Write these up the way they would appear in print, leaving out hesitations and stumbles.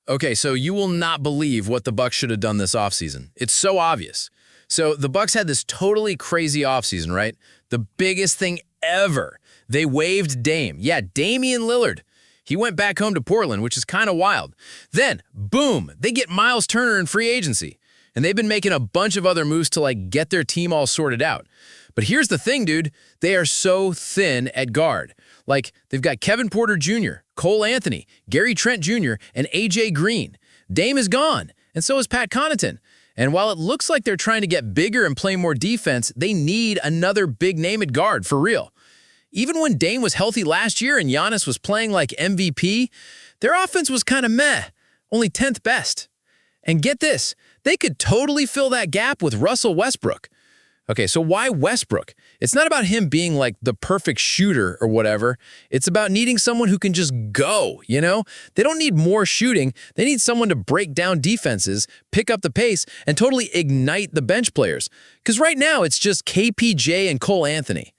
Okay, so you will not believe what the Bucks should have done this offseason. It's so obvious. So the Bucks had this totally crazy offseason, right? The biggest thing ever. They waived Dame. Yeah, Damian Lillard. He went back home to Portland, which is kind of wild. Then, boom, they get Miles Turner in free agency. And they've been making a bunch of other moves to get their team all sorted out. But here's the thing, dude. They are so thin at guard. They've got Kevin Porter Jr., Cole Anthony, Gary Trent Jr., and A.J. Green. Dame is gone, and so is Pat Connaughton. And while it looks like they're trying to get bigger and play more defense, they need another big name at guard, for real. Even when Dame was healthy last year and Giannis was playing like MVP, their offense was kind of meh, only 10th best. And get this, they could totally fill that gap with Russell Westbrook. Okay, so why Westbrook? It's not about him being the perfect shooter or whatever. It's about needing someone who can just go, you know? They don't need more shooting. They need someone to break down defenses, pick up the pace, and totally ignite the bench players. Because right now, it's just KPJ and Cole Anthony.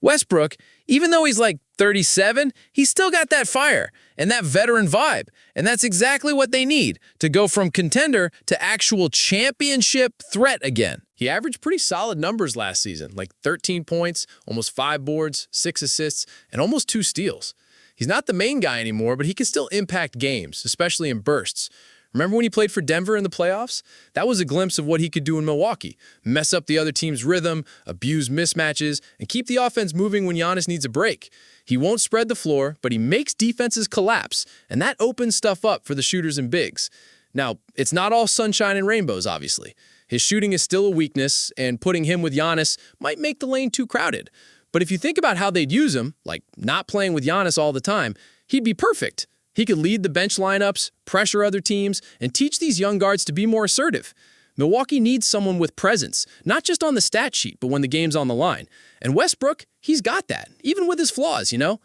Westbrook, even though he's 37, he's still got that fire and that veteran vibe. And that's exactly what they need to go from contender to actual championship threat again. He averaged pretty solid numbers last season, 13 points, almost 5 boards, 6 assists, and almost 2 steals. He's not the main guy anymore, but he can still impact games, especially in bursts. Remember when he played for Denver in the playoffs? That was a glimpse of what he could do in Milwaukee. Mess up the other team's rhythm, abuse mismatches, and keep the offense moving when Giannis needs a break. He won't spread the floor, but he makes defenses collapse, and that opens stuff up for the shooters and bigs. Now, it's not all sunshine and rainbows, obviously. His shooting is still a weakness, and putting him with Giannis might make the lane too crowded. But if you think about how they'd use him, not playing with Giannis all the time, he'd be perfect. He could lead the bench lineups, pressure other teams, and teach these young guards to be more assertive. Milwaukee needs someone with presence, not just on the stat sheet, but when the game's on the line. And Westbrook, he's got that, even with his flaws, you know?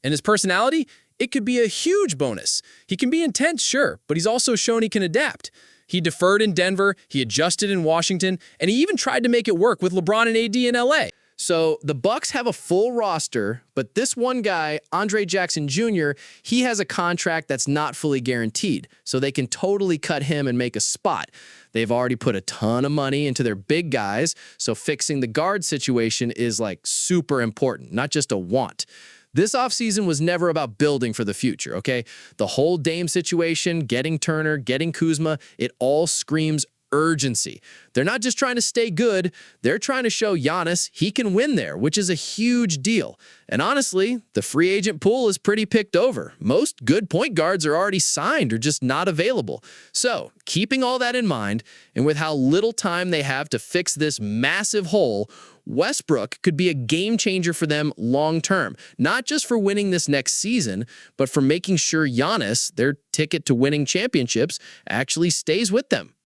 And his personality, it could be a huge bonus. He can be intense, sure, but he's also shown he can adapt. He deferred in Denver, he adjusted in Washington, and he even tried to make it work with LeBron and AD in LA. So the Bucks have a full roster, but this one guy, Andre Jackson Jr., he has a contract that's not fully guaranteed, so they can totally cut him and make a spot. They've already put a ton of money into their big guys, so fixing the guard situation is super important, not just a want. This offseason was never about building for the future, okay? The whole Dame situation, getting Turner, getting Kuzma, it all screams urgency. They're not just trying to stay good, they're trying to show Giannis he can win there, which is a huge deal. And honestly, the free agent pool is pretty picked over. Most good point guards are already signed or just not available. So, keeping all that in mind, and with how little time they have to fix this massive hole, Westbrook could be a game changer for them long term, not just for winning this next season, but for making sure Giannis, their ticket to winning championships, actually stays with them.